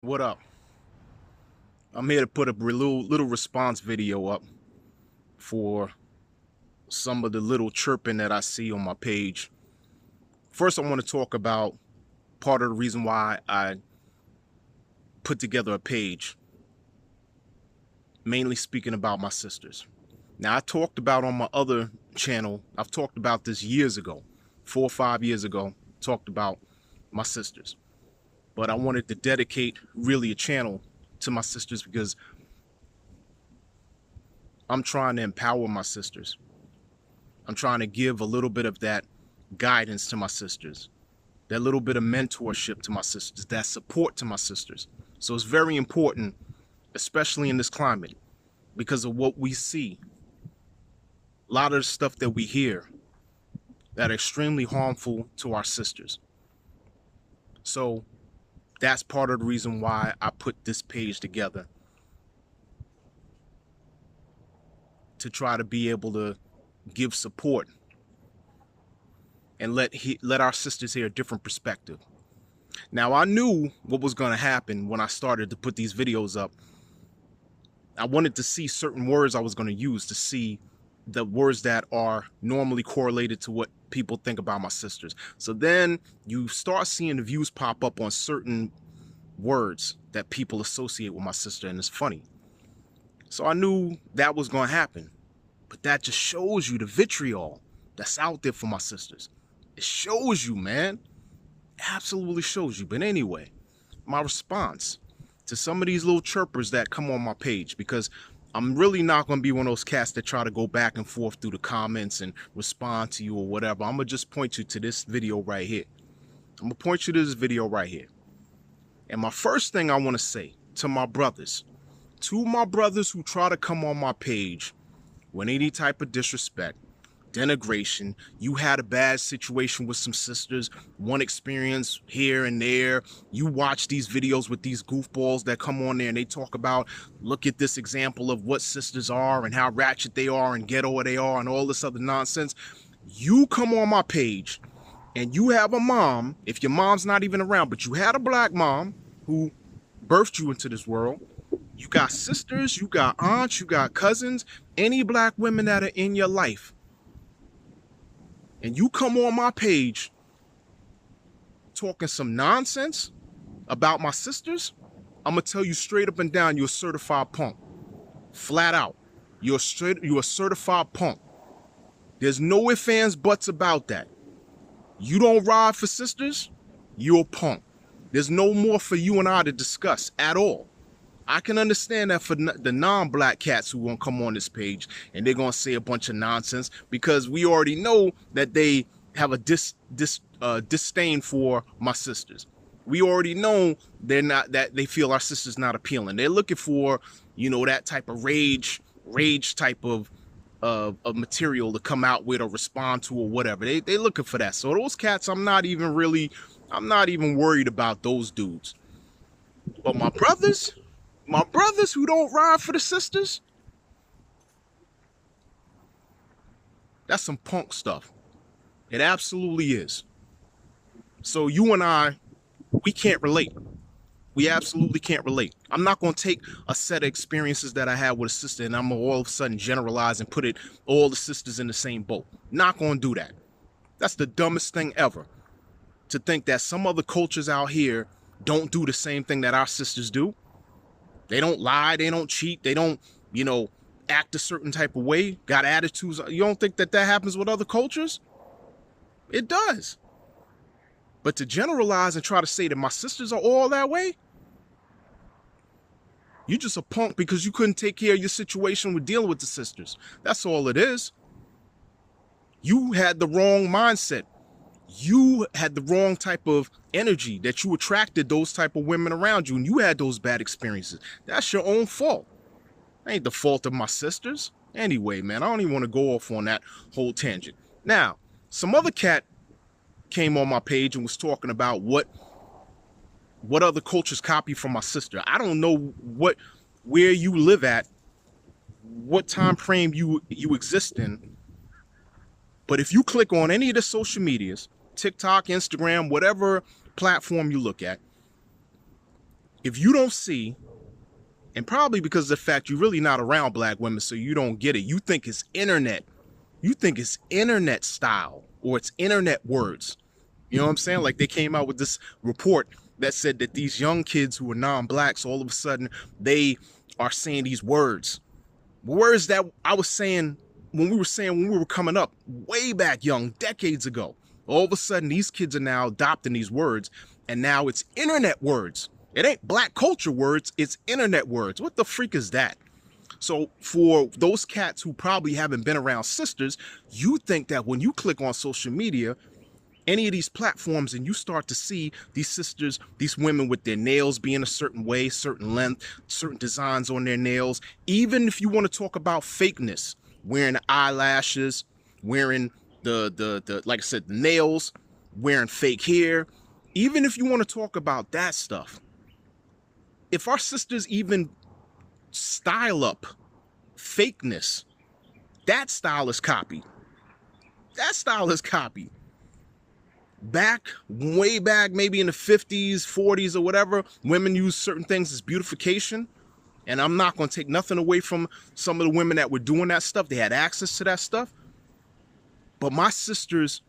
What up? I'm here to put a little response video up for some of the little chirping that I see on my page. First, I want to talk about part of the reason why I put together a page, mainly speaking about my sisters. Now, I talked about on my other channel, I've talked about this years ago, 4 or 5 years ago, talked about my sisters. But I wanted to dedicate really a channel to my sisters because I'm trying to empower my sisters. I'm trying to give a little bit of that guidance to my sisters, that little bit of mentorship to my sisters, that support to my sisters. So it's very important, especially in this climate, because of what we see. A lot of the stuff that we hear that are extremely harmful to our sisters. So that's part of the reason why I put this page together, to try to be able to give support and let our sisters hear a different perspective. Now, I knew what was going to happen when I started to put these videos up. I wanted to see certain words I was going to use, to see the words that are normally correlated to what people think about my sisters. So then you start seeing the views pop up on certain words that people associate with my sister, and it's funny. So I knew that was going to happen. But that just shows you the vitriol that's out there for my sisters. It shows you, man. Absolutely shows you. But anyway, my response to some of these little chirpers that come on my page, because I'm really not going to be one of those cats that try to go back and forth through the comments and respond to you or whatever. I'm going to just point you to this video right here. I'm going to point you to this video right here. And my first thing I want to say to my brothers who try to come on my page with any type of disrespect, denigration, you had a bad situation with some sisters, one experience here and there, you watch these videos with these goofballs that come on there and they talk about, look at this example of what sisters are and how ratchet they are and ghetto they are and all this other nonsense. You come on my page and you have a mom, if your mom's not even around, but you had a black mom who birthed you into this world. You got sisters, you got aunts, you got cousins, any black women that are in your life. And you come on my page talking some nonsense about my sisters, I'm going to tell you straight up and down, you're a certified punk. Flat out. You're a certified punk. There's no ifs, ands, buts about that. You don't ride for sisters, you're a punk. There's no more for you and I to discuss at all. I can understand that for the non-black cats who won't come on this page and they're going to say a bunch of nonsense, because we already know that they have a disdain for my sisters. We already know that they feel our sisters not appealing. They're looking for, that type of rage type of material to come out with or respond to or whatever. They looking for that. So those cats, I'm not even worried about those dudes. But my brothers who don't ride for the sisters, that's some punk stuff. It absolutely is. So you and I, we can't relate. We absolutely can't relate. I'm not going to take a set of experiences that I had with a sister and I'm going to all of a sudden generalize and put all the sisters in the same boat. Not going to do that. That's the dumbest thing ever. To think that some other cultures out here don't do the same thing that our sisters do. They don't lie, they don't cheat, they don't, act a certain type of way, got attitudes. You don't think that happens with other cultures? It does. But to generalize and try to say that my sisters are all that way, you just a punk because you couldn't take care of your situation with dealing with the sisters. That's all it is. You had the wrong mindset. You had the wrong type of energy that you attracted those type of women around you, and you had those bad experiences. That's your own fault. That ain't the fault of my sisters. Anyway, man, I don't even want to go off on that whole tangent. Now, some other cat came on my page and was talking about what other cultures copy from my sister. I don't know where you live at, what time frame you exist in, but if you click on any of the social medias, TikTok, Instagram, whatever platform you look at, If you don't see, and probably because of the fact you're really not around black women, so you don't get it. You think it's internet. You think it's internet style or it's internet words. You know what I'm saying? Like they came out with this report that said that these young kids who are non-blacks, all of a sudden they are saying these words. Words that I was saying when we were coming up way back young, decades ago. All of a sudden these kids are now adopting these words, and now it's internet words. It ain't black culture words, it's internet words. What the freak is that? So for those cats who probably haven't been around sisters, you think that when you click on social media, any of these platforms, and you start to see these sisters, these women with their nails being a certain way, certain length, certain designs on their nails, even if you want to talk about fakeness, wearing the eyelashes, wearing the like I said, the nails, wearing fake hair, even if you want to talk about that stuff, if our sisters even style up fakeness, that style is copied. That style is copied. Back, way back, maybe in the 50s, 40s or whatever, women used certain things as beautification. And I'm not going to take nothing away from some of the women that were doing that stuff. They had access to that stuff. But my sisters,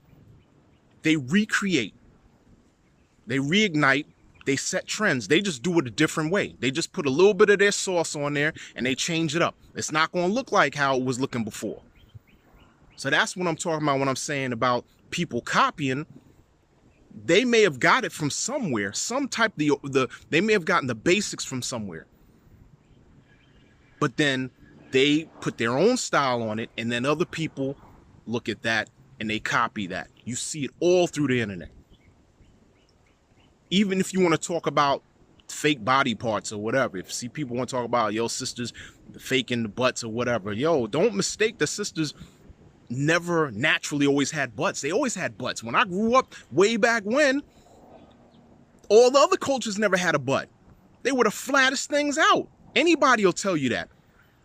they recreate, they reignite, they set trends. They just do it a different way. They just put a little bit of their sauce on there and they change it up. It's not going to look like how it was looking before. So that's what I'm talking about when I'm saying about people copying. They may have got it from somewhere, some type they may have gotten the basics from somewhere. But then they put their own style on it, and then other people look at that and they copy that. You see it all through the internet. Even if you want to talk about fake body parts or whatever, if you see people want to talk about, yo, sisters faking the butts or whatever, yo, don't mistake the sisters never naturally always had butts. They always had butts. When I grew up way back when, all the other cultures never had a butt. They were the flattest things out. Anybody will tell you that.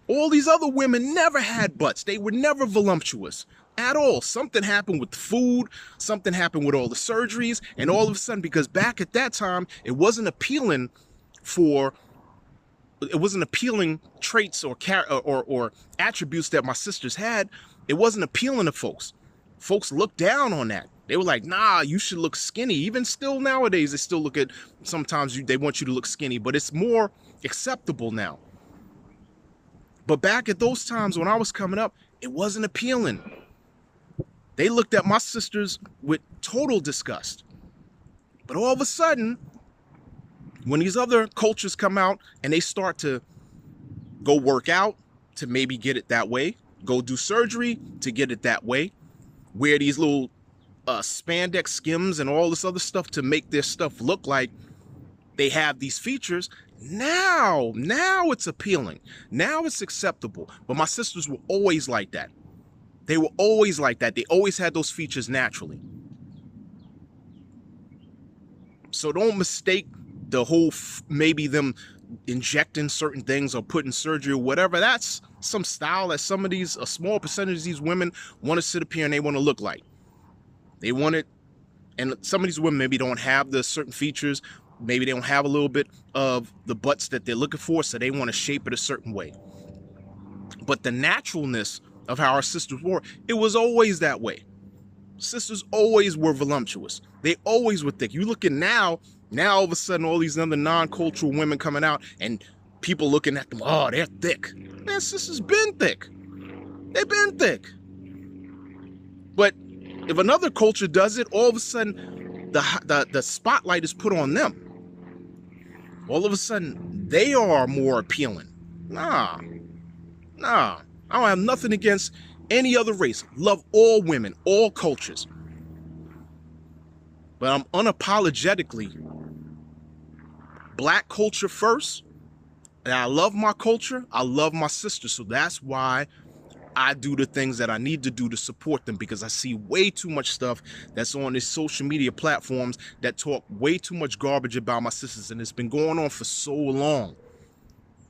All these other women never had butts. They were never voluptuous at all. Something happened with the food, something happened with all the surgeries, and all of a sudden, because back at that time, it wasn't appealing traits or attributes that my sisters had. It wasn't appealing to folks. Folks looked down on that. They were like, nah, you should look skinny. Even still nowadays, they still look at, sometimes they want you to look skinny, but it's more acceptable now. But back at those times when I was coming up, it wasn't appealing. They looked at my sisters with total disgust. But all of a sudden, when these other cultures come out and they start to go work out to maybe get it that way, go do surgery to get it that way, wear these little spandex skims and all this other stuff to make their stuff look like they have these features, now it's appealing. Now it's acceptable. But my sisters were always like that. They were always like that. They always had those features naturally. So don't mistake the whole maybe them injecting certain things or putting surgery or whatever. That's some style that some of these, a small percentage of these women want to sit up here and they want to look like. They want it, and some of these women maybe don't have the certain features. Maybe they don't have a little bit of the butts that they're looking for, so they want to shape it a certain way. But the naturalness of how our sisters were, it was always that way. Sisters always were voluptuous. They always were thick. You look at now all of a sudden all these other non-cultural women coming out and people looking at them, oh, they're thick. Man, sisters been thick. They've been thick. But if another culture does it, all of a sudden the spotlight is put on them. All of a sudden they are more appealing. Nah. I don't have nothing against any other race. Love all women, all cultures. But I'm unapologetically black culture first. And I love my culture. I love my sisters. So that's why I do the things that I need to do to support them, because I see way too much stuff that's on these social media platforms that talk way too much garbage about my sisters. And it's been going on for so long.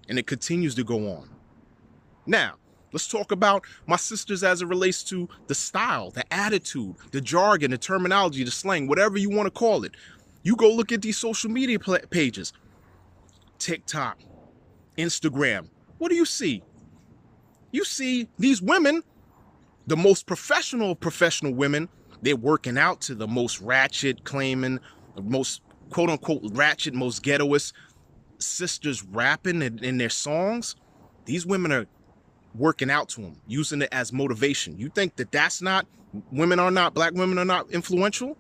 And it continues to go on. Now, let's talk about my sisters as it relates to the style, the attitude, the jargon, the terminology, the slang, whatever you want to call it. You go look at these social media pages. TikTok, Instagram, what do you see? You see these women, the most professional of professional women, they're working out to the most ratchet, claiming the most quote unquote ratchet, most ghettoist sisters rapping in their songs. These women are working out to them, using it as motivation. You think that that's not, black women are not influential?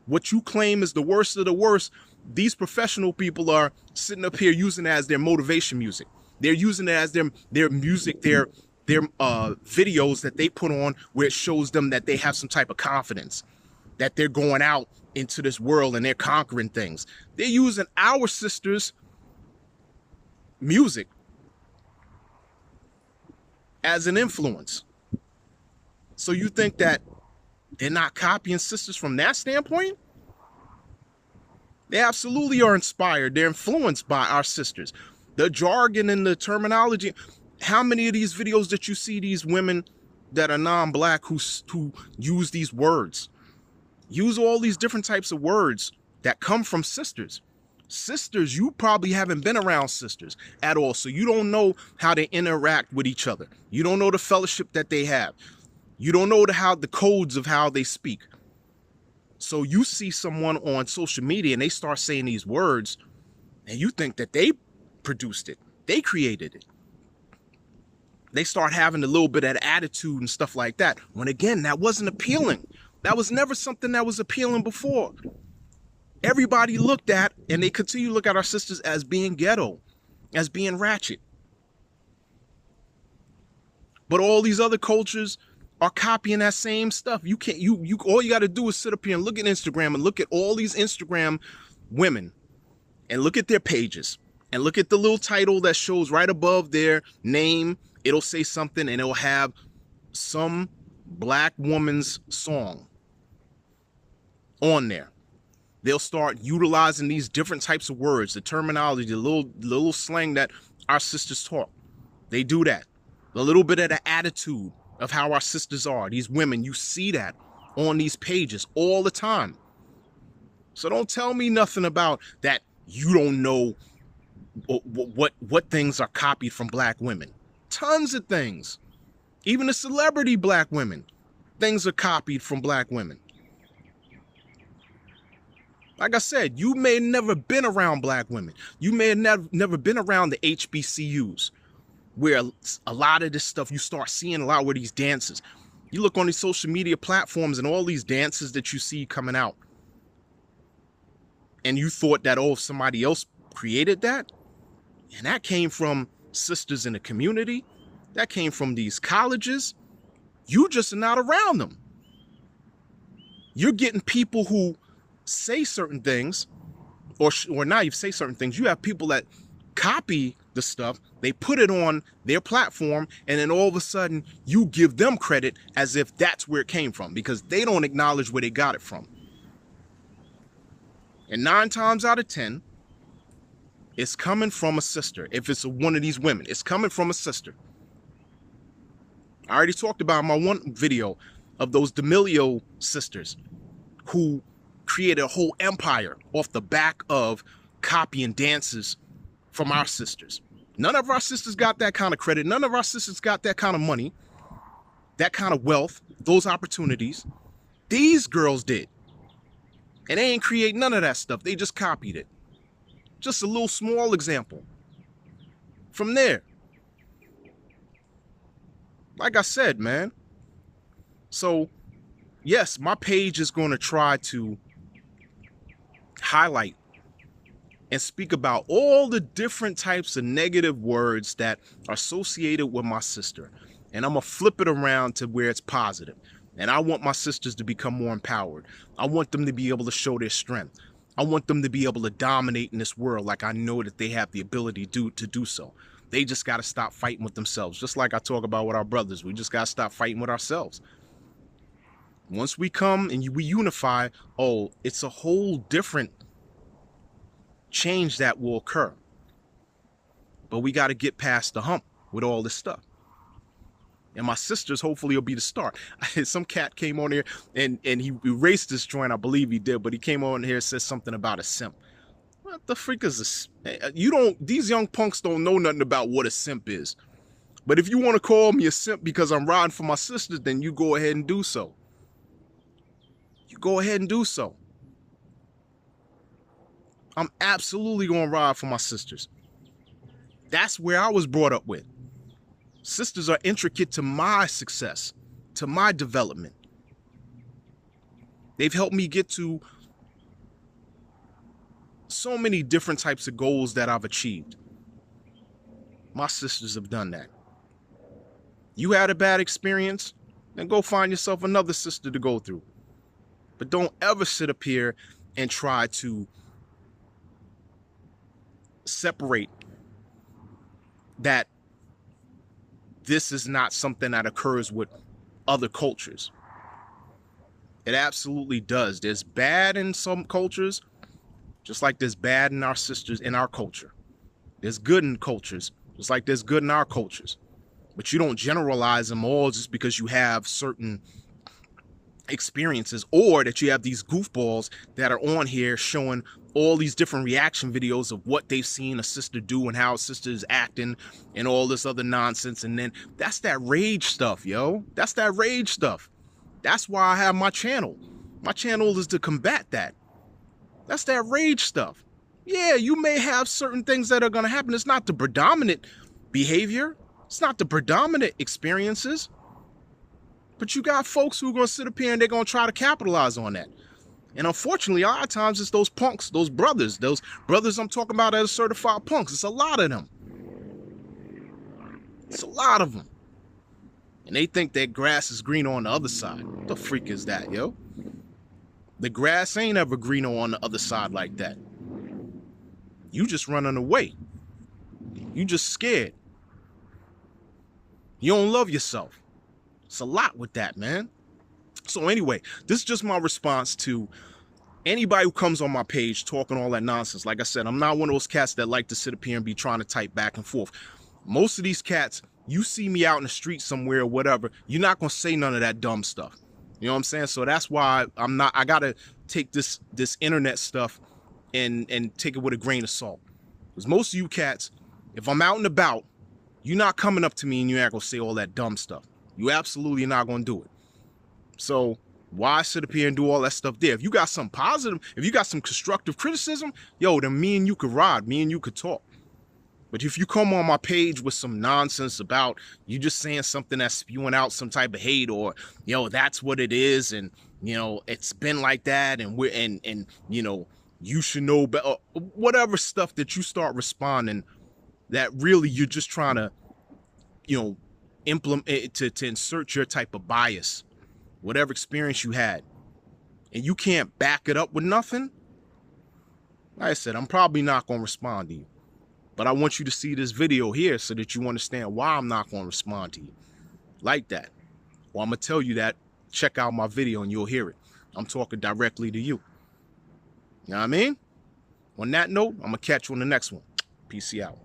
What you claim is the worst of the worst, these professional people are sitting up here using it as their motivation music. They're using it as their music, their videos that they put on where it shows them that they have some type of confidence, that they're going out into this world and they're conquering things. They're using our sisters' music as an influence. So you think that they're not copying sisters from that standpoint? They absolutely are inspired. They're influenced by our sisters. The jargon and the terminology. How many of these videos that you see these women that are non-black who use these words? Use all these different types of words that come from sisters. Sisters, you probably haven't been around sisters at all, so you don't know how they interact with each other. You don't know the fellowship that they have. You don't know the codes of how they speak. So you see someone on social media and they start saying these words and you think that they produced it. They created it. They start having a little bit of attitude and stuff like that. When again, that wasn't appealing. That was never something that was appealing before. Everybody looked at, and they continue to look at our sisters as being ghetto, as being ratchet. But all these other cultures are copying that same stuff. You can't, all you got to do is sit up here and look at Instagram and look at all these Instagram women and look at their pages and look at the little title that shows right above their name. It'll say something and it'll have some black woman's song on there. They'll start utilizing these different types of words, the terminology, the little slang that our sisters talk. They do that. A little bit of the attitude of how our sisters are. These women, you see that on these pages all the time. So don't tell me nothing about that. You don't know what things are copied from black women. Tons of things. Even the celebrity black women, things are copied from black women. Like I said, you may have never been around black women. You may have never been around the HBCUs, where a lot of this stuff, you start seeing a lot where these dances. You look on these social media platforms and all these dances that you see coming out. And you thought that, oh, somebody else created that? And that came from sisters in the community. That came from these colleges. You just are not around them. You're getting people who say certain things, or not even say certain things. You have people that copy the stuff, they put it on their platform, and then all of a sudden you give them credit as if that's where it came from, because they don't acknowledge where they got it from. And 9 times out of 10, it's coming from a sister. If it's one of these women, it's coming from a sister. I already talked about my one video of those D'Amelio sisters who created a whole empire off the back of copying dances from our sisters. None of our sisters got that kind of credit. None of our sisters got that kind of money, that kind of wealth, those opportunities. These girls did. And they ain't create none of that stuff. They just copied it. Just a little small example. From there. Like I said, man. So, yes, my page is going to try to highlight and speak about all the different types of negative words that are associated with my sister. And I'm going to flip it around to where it's positive. And I want my sisters to become more empowered. I want them to be able to show their strength. I want them to be able to dominate in this world like I know that they have the ability to do so. They just got to stop fighting with themselves. Just like I talk about with our brothers. We just got to stop fighting with ourselves. Once we come and we unify, oh, it's a whole different change that will occur. But we got to get past the hump with all this stuff. And my sisters hopefully will be the start. Some cat came on here and he erased this joint, I believe he did, but he came on here and said something about a simp. What the freak is this? These young punks don't know nothing about what a simp is. But if you want to call me a simp because I'm riding for my sisters, then you go ahead and do so. You go ahead and do so. I'm absolutely going to ride for my sisters. That's where I was brought up with. Sisters are intricate to my success, to my development. They've helped me get to so many different types of goals that I've achieved. My sisters have done that. You had a bad experience, then go find yourself another sister to go through. But don't ever sit up here and try to separate that this is not something that occurs with other cultures. It absolutely does. There's bad in some cultures, just like there's bad in our sisters, in our culture. There's good in cultures, just like there's good in our cultures. But you don't generalize them all just because you have certain experiences, or that you have these goofballs that are on here showing all these different reaction videos of what they've seen a sister do and how a sister is acting and all this other nonsense. And then that's that rage stuff, yo. That's that rage stuff. That's why I have my channel. My channel is to combat that. That's that rage stuff. Yeah, you may have certain things that are going to happen. It's not the predominant behavior. It's not the predominant experiences. But you got folks who are going to sit up here and they're going to try to capitalize on that. And unfortunately, a lot of times it's those punks, those brothers I'm talking about that are certified punks. It's a lot of them. It's a lot of them. And they think that grass is greener on the other side. What the freak is that, yo? The grass ain't ever greener on the other side like that. You just running away. You just scared. You don't love yourself. It's a lot with that, man. So anyway, this is just my response to anybody who comes on my page talking all that nonsense. Like I said, I'm not one of those cats that like to sit up here and be trying to type back and forth. Most of these cats, you see me out in the street somewhere or whatever, you're not going to say none of that dumb stuff. You know what I'm saying? So that's why I got to take this internet stuff and take it with a grain of salt. Because most of you cats, if I'm out and about, you're not coming up to me and you're not going to say all that dumb stuff. You absolutely not going to do it. So why sit up here and do all that stuff there? If you got some positive, if you got some constructive criticism, yo, then me and you could ride, me and you could talk. But if you come on my page with some nonsense about you just saying something that's spewing out some type of hate, or, yo, that's what it is, and, you know, it's been like that, and you know, you should know better, whatever stuff that you start responding, that really you're just trying to, you know, implement to insert your type of bias, whatever experience you had, and you can't back it up with nothing. Like I said, I'm probably not going to respond to you. But I want you to see this video here so that you understand why I'm not going to respond to you like that. Or I'm going to tell you that, check out my video and you'll hear it. I'm talking directly to you. You know what I mean? On that note, I'm going to catch you on the next one. Peace out.